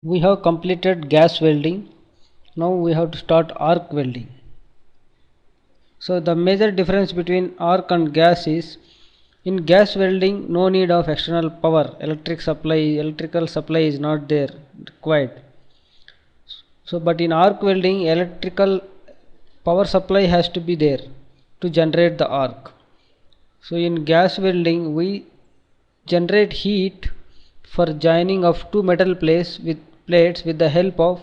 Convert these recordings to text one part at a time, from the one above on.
We have completed gas welding. Now we have to start arc welding. So the major difference between arc and gas is, in gas welding no need of external power, electrical supply is not there required. So but in arc welding electrical power supply has to be there to generate the arc. So in gas welding we generate heat for joining of two metal plates with the help of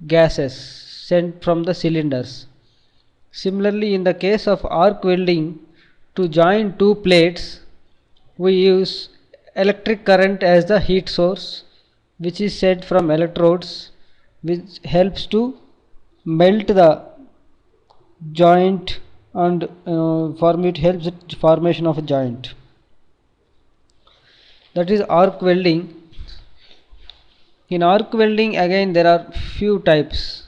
gases sent from the cylinders. Similarly, in the case of arc welding, to join two plates we use electric current as the heat source, which is sent from electrodes, which helps to melt the joint and helps the formation of a joint. That is arc welding. In arc welding again there are few types.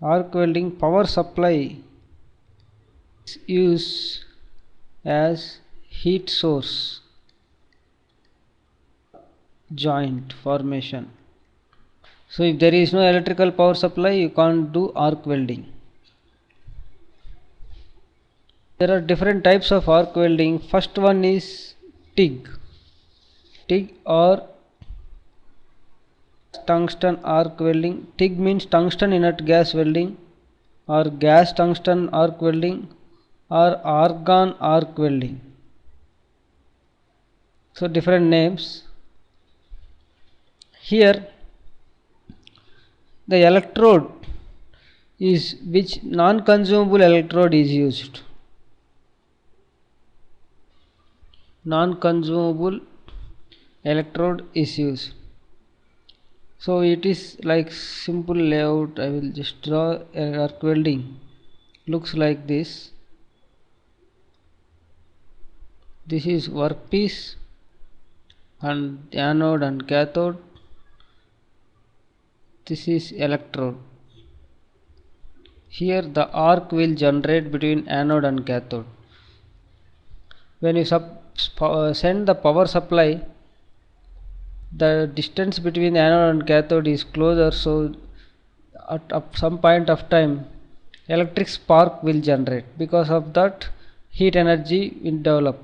Arc welding power supply is used as heat source joint formation. So if there is no electrical power supply you can't do arc welding. There are different types of arc welding. First one is TIG or tungsten arc welding. TIG means tungsten inert gas welding, or gas tungsten arc welding, or argon arc welding. So different names. Here the electrode is, which non-consumable electrode is used. Non-consumable electrode is used. So it is like simple layout. I will just draw arc welding. Looks like this. This is workpiece and anode and cathode. This is electrode. Here the arc will generate between anode and cathode. When you send the power supply, the distance between anode and cathode is closer, so at some point of time electric spark will generate. Because of that, heat energy will develop.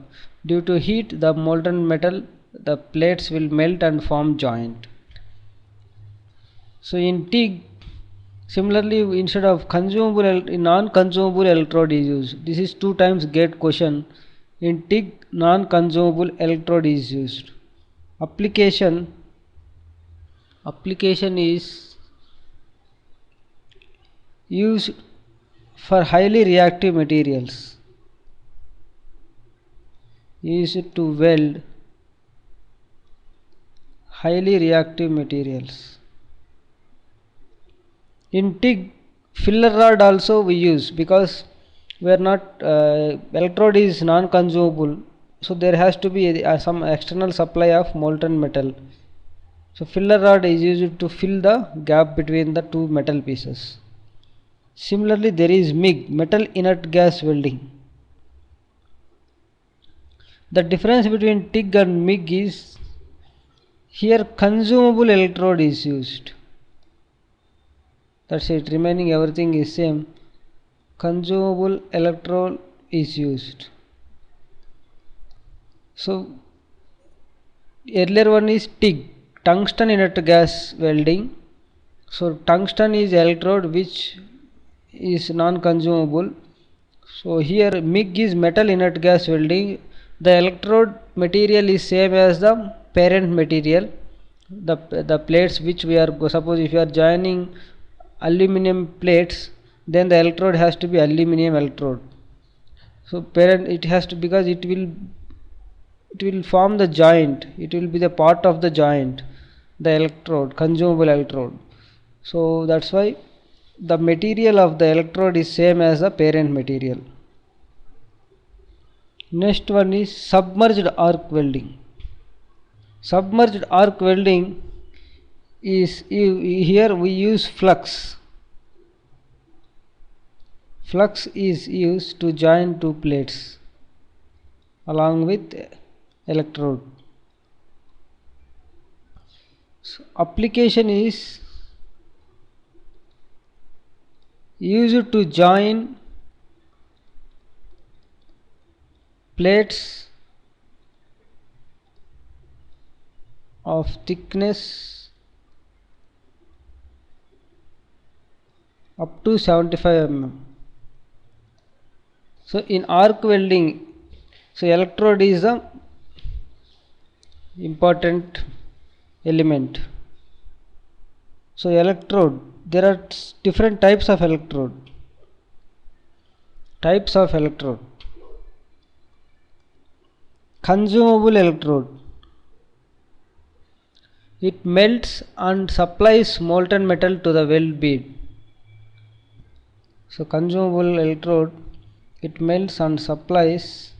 Due to heat, the molten metal, the plates will melt and form joint. So in TIG, similarly, instead of non-consumable electrode is used. This is 2 times gate question. In TIG, non-consumable electrode is used. Application is used for highly reactive materials. Used to weld highly reactive materials. In TIG, filler rod also we use, because we are not electrode is non-consumable, so there has to be some external supply of molten metal. So filler rod is used to fill the gap between the two metal pieces. Similarly, there is MIG, metal inert gas welding. The difference between TIG and MIG is, here consumable electrode is used. That's it, remaining everything is same. Consumable electrode is used. So earlier one is TIG, tungsten inert gas welding. So tungsten is electrode which is non-consumable. So here MIG is metal inert gas welding. The electrode material is same as the parent material. The plates which we are, suppose if you are joining aluminum plates, then the electrode has to be aluminum electrode. So parent, it has to, because it will form the joint, it will be the part of the joint, the electrode, consumable electrode. So that's why the material of the electrode is same as the parent material. Next one is submerged arc welding. Submerged arc welding is, here we use flux. Flux is used to join two plates along with electrode. Application is used to join plates of thickness up to 75 mm. So in arc welding, so electrode is the important element. So electrode, there are different types of electrode. Consumable electrode, it melts and supplies molten metal to the weld bead. So consumable electrode, it melts and supplies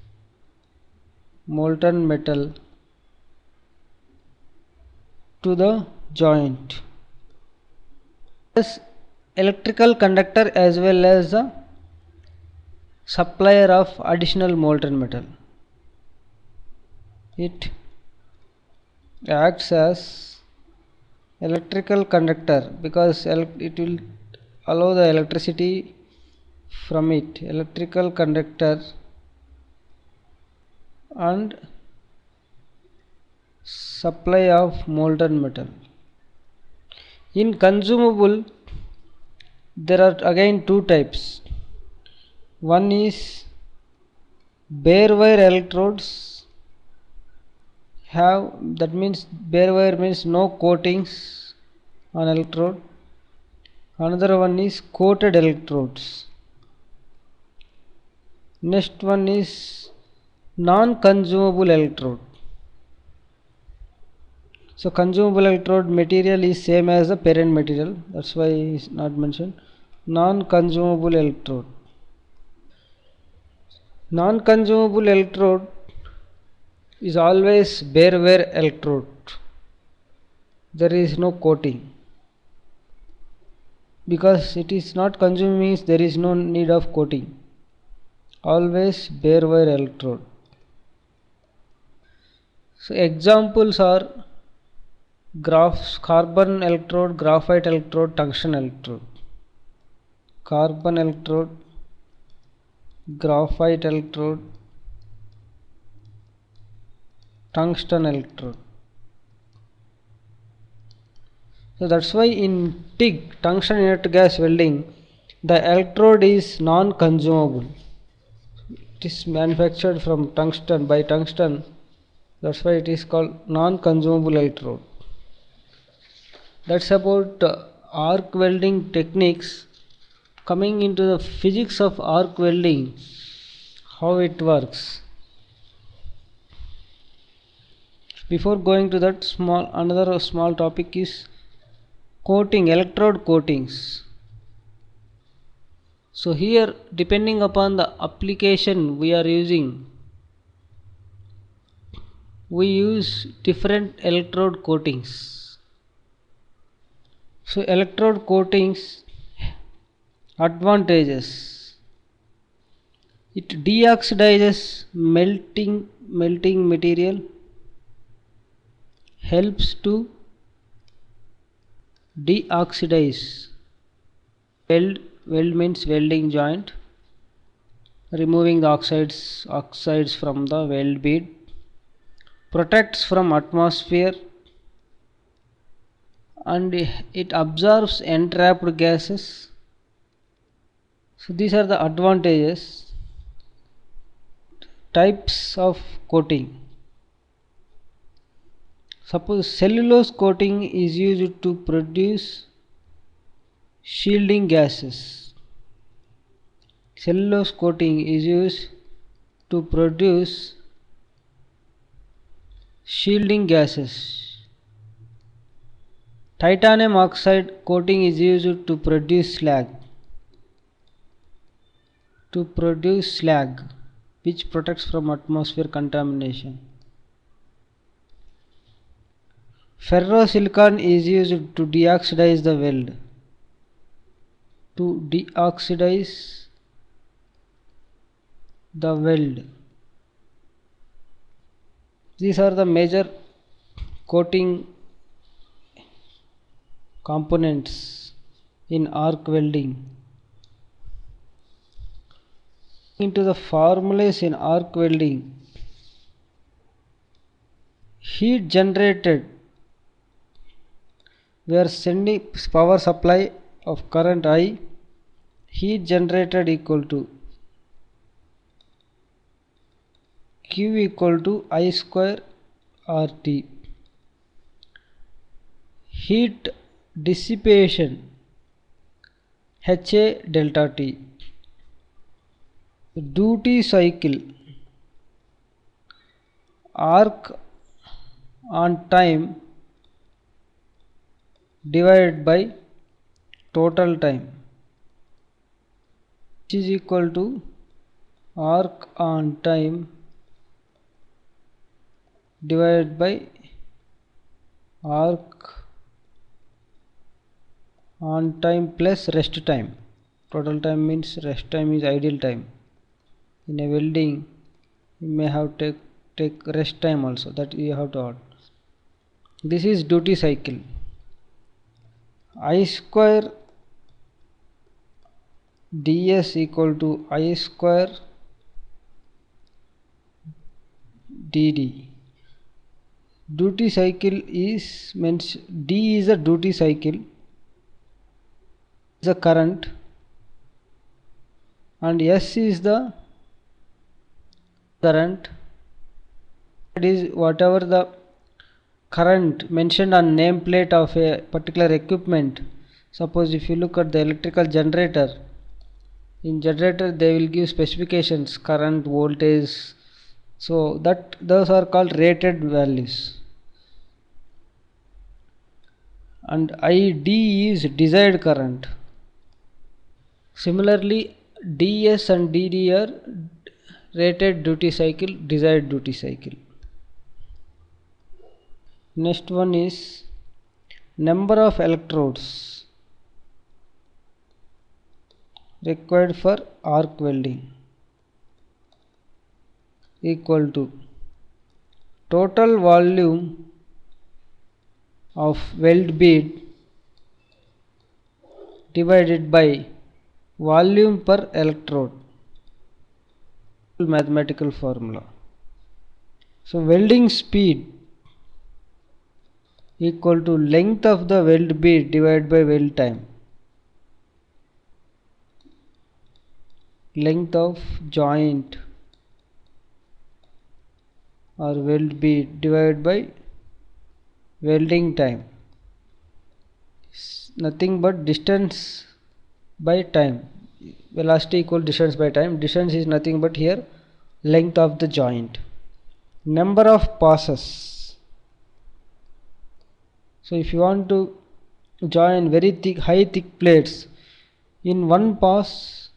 molten metal to the joint. As electrical conductor as well as the supplier of additional molten metal. It acts as electrical conductor because it will allow the electricity from it. Electrical conductor and supply of molten metal. In consumable, there are again two types. One is bare wire electrodes. That means bare wire means no coatings on electrode. Another one is coated electrodes. Next one is non-consumable electrode. So consumable electrode material is same as the parent material, that's why it's not mentioned. Non-consumable electrode. Non-consumable electrode is always bare wire electrode. There is no coating. Because it is not consuming means there is no need of coating. Always bare wire electrode. So examples are carbon electrode, graphite electrode, tungsten electrode. Carbon electrode, graphite electrode, tungsten electrode. So that's why in TIG, tungsten inert gas welding, the electrode is non-consumable. It is manufactured from tungsten, by tungsten. That's why it is called non-consumable electrode. That's about arc welding techniques. Coming into the physics of arc welding, how it works. Before going to that, another small topic is coating, electrode coatings. So here, depending upon the application we are using, we use different electrode coatings. So electrode coatings advantages: it deoxidizes melting material, helps to deoxidize weld means welding joint, removing the oxides from the weld bead, protects from atmosphere, and it absorbs entrapped gases. So these are the advantages. Types of coating. Suppose cellulose coating is used to produce shielding gases. Cellulose coating is used to produce shielding gases. Titanium oxide coating is used to produce slag. Which protects from atmosphere contamination. Ferrosilicon is used to deoxidize the weld. These are the major coating components in arc welding. Into the formulas in arc welding, heat generated, we are sending power supply of current I, heat generated equal to Q equal to I square RT. Heat dissipation HA delta T. Duty cycle, arc on time divided by total time, which is equal to arc on time divided by arc on time plus rest time. Total time means rest time is idle time. In a welding you may have to take rest time also, that you have to add. This is duty cycle. I square ds equal to I square dd. Duty cycle is means D is a duty cycle, is a current, and S is the current. It is whatever the current mentioned on nameplate of a particular equipment. Suppose if you look at the electrical generator, in generator they will give specifications, current, voltage, so that those are called rated values. And ID is desired current. Similarly, DS and DD are rated duty cycle, desired duty cycle. Next one is number of electrodes required for arc welding equal to total volume of weld bead divided by volume per electrode. Mathematical formula. So welding speed equal to length of the weld bead divided by weld time. Length of joint or weld bead divided by welding time. Nothing but distance by time. Velocity equal distance by time. Distance is nothing but here length of the joint. Number of passes. So if you want to join very thick, high thick plates, in one pass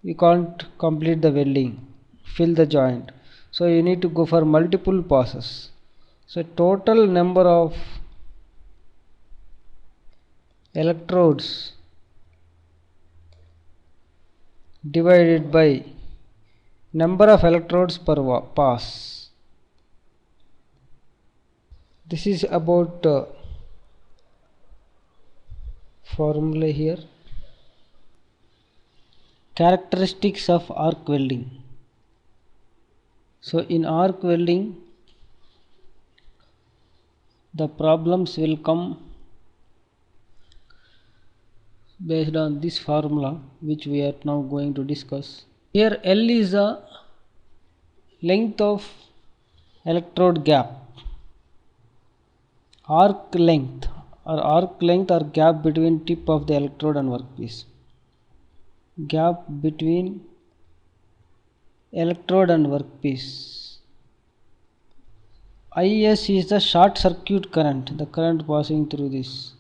you can't complete the welding, fill the joint. So you need to go for multiple passes. So total number of electrodes divided by number of electrodes per pass. This is about formula here. Characteristics of arc welding. So in arc welding the problems will come based on this formula which we are now going to discuss. Here L is the length of electrode gap. Arc length or gap between tip of the electrode and workpiece. Gap between electrode and workpiece. IS is the short circuit current, the current passing through this.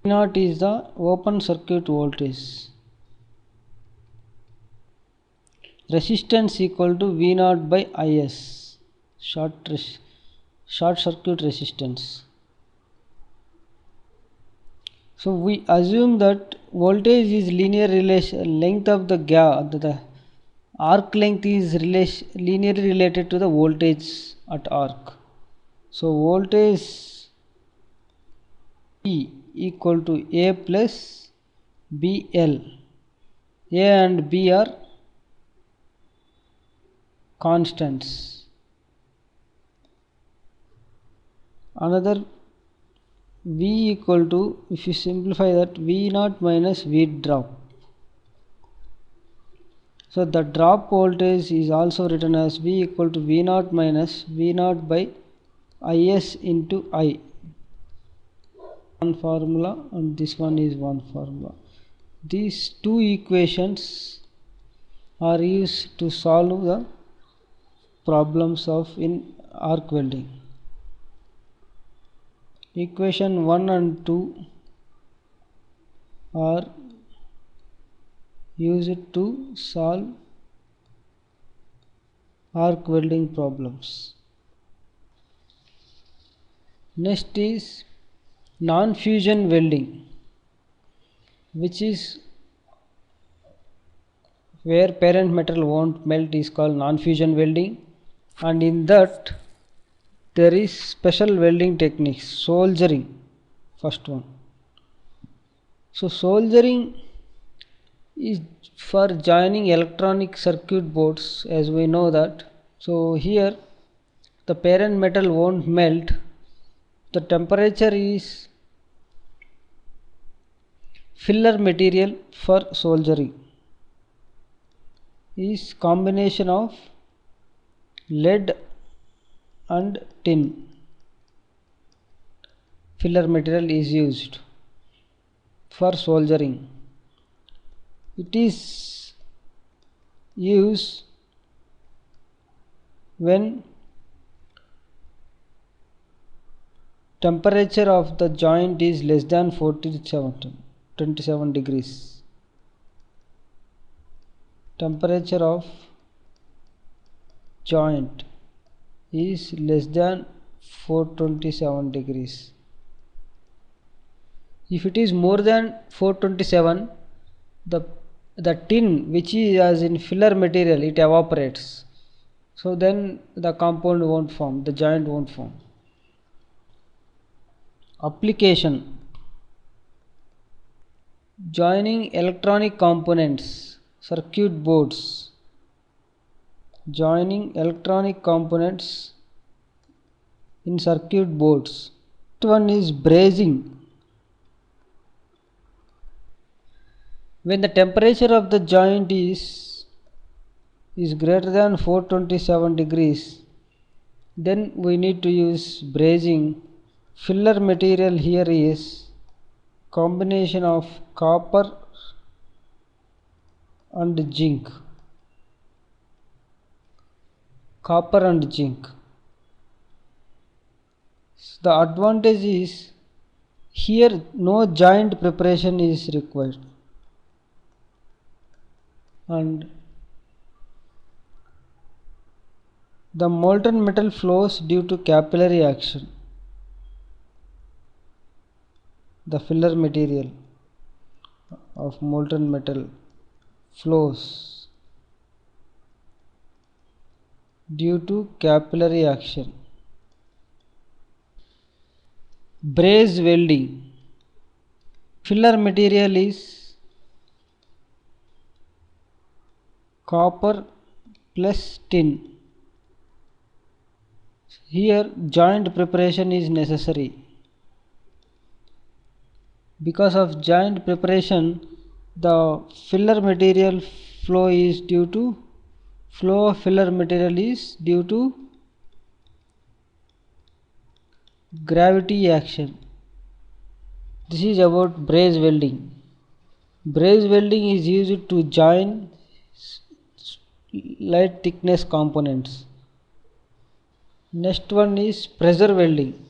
V0 is the open circuit voltage. Resistance equal to V0 by IS, short circuit resistance. So we assume that voltage is linear relation, length of the gap, the arc length is linearly related to the voltage at arc. So voltage E equal to A plus BL. A and B are constants. Another V equal to, if you simplify that, V naught minus V drop. So the drop voltage is also written as V equal to V naught minus V naught by Is into I. One formula and this one is one formula. These two equations are used to solve the problems of in arc welding. Equation 1 and 2 are used to solve arc welding problems. Next is non-fusion welding, which is where parent metal won't melt, is called non-fusion welding, and in that there is special welding techniques. Soldering, first one. So soldering is for joining electronic circuit boards, as we know that. So here the parent metal won't melt. The temperature is filler material for soldering is combination of lead and tin. Filler material is used for soldering. It is used when temperature of the joint is less than 27 degrees. Temperature of joint is less than 427 degrees. If it is more than 427, the tin which is as in filler material, it evaporates. So then the compound won't form, the joint won't form. Application: joining electronic components, circuit boards. Joining electronic components in circuit boards. Next one is brazing. When the temperature of the joint is greater than 427 degrees, then we need to use brazing. Filler material here is combination of copper and zinc. Copper and zinc. The advantage is here no joint preparation is required, and the molten metal flows due to capillary action. The filler material of molten metal flows due to capillary action. Braze welding. Filler material is copper plus tin. Here joint preparation is necessary. Because of joint preparation, the filler material flow is due to flow of filler material is due to gravity action. This is about braze welding. Braze welding is used to join light thickness components. Next one is pressure welding,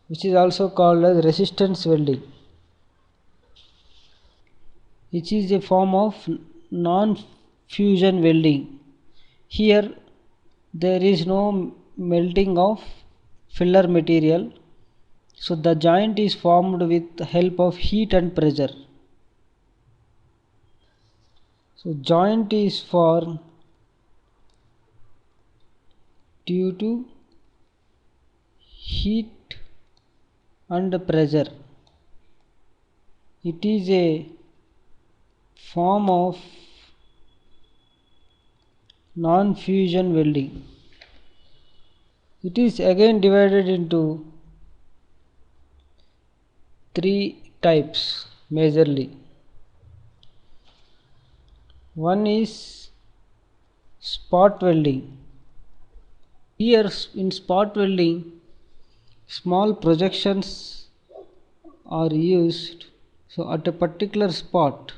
which is also called as resistance welding, which is a form of non-fusion welding. Here there is no melting of filler material, so the joint is formed with the help of heat and pressure. So joint is formed due to heat and pressure. It is a form of non-fusion welding. It is again divided into three types majorly. One is spot welding. Here in spot welding, small projections are used. So at a particular spot,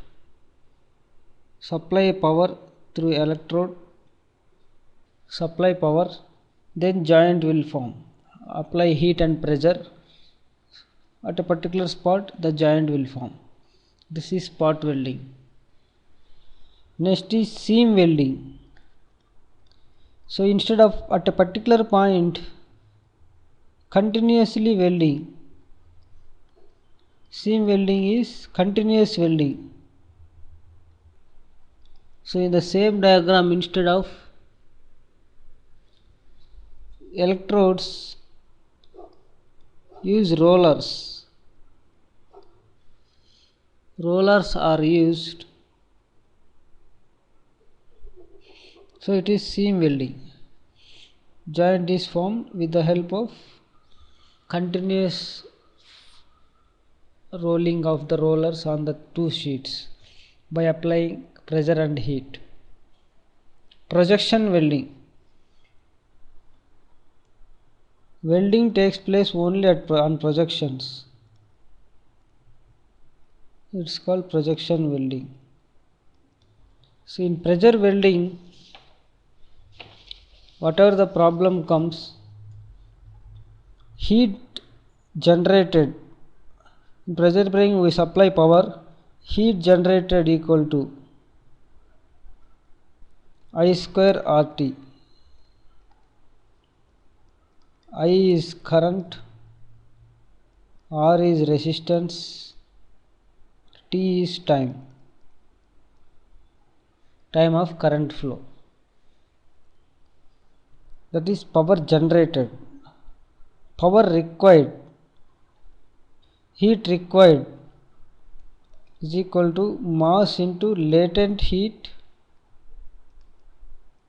supply power through electrode, supply power, then joint will form. Apply heat and pressure. At a particular spot, the joint will form. This is spot welding. Next is seam welding. So instead of at a particular point continuously welding, seam welding is continuous welding. So in the same diagram, instead of electrodes, use rollers. Rollers are used. So it is seam welding. Joint is formed with the help of continuous rolling of the rollers on the two sheets by applying pressure and heat. Projection welding. Welding takes place only on projections. It's called projection welding. So in pressure welding, whatever the problem comes, heat generated. In pressure welding we supply power, heat generated equal to I square RT. I is current, R is resistance, T is time of current flow. That is power generated. Power required, heat required is equal to mass into latent heat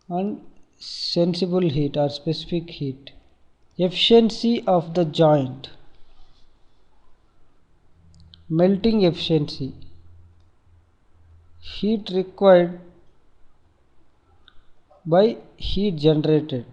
and sensible heat or specific heat. Efficiency of the joint. Melting efficiency. Heat required by heat generated.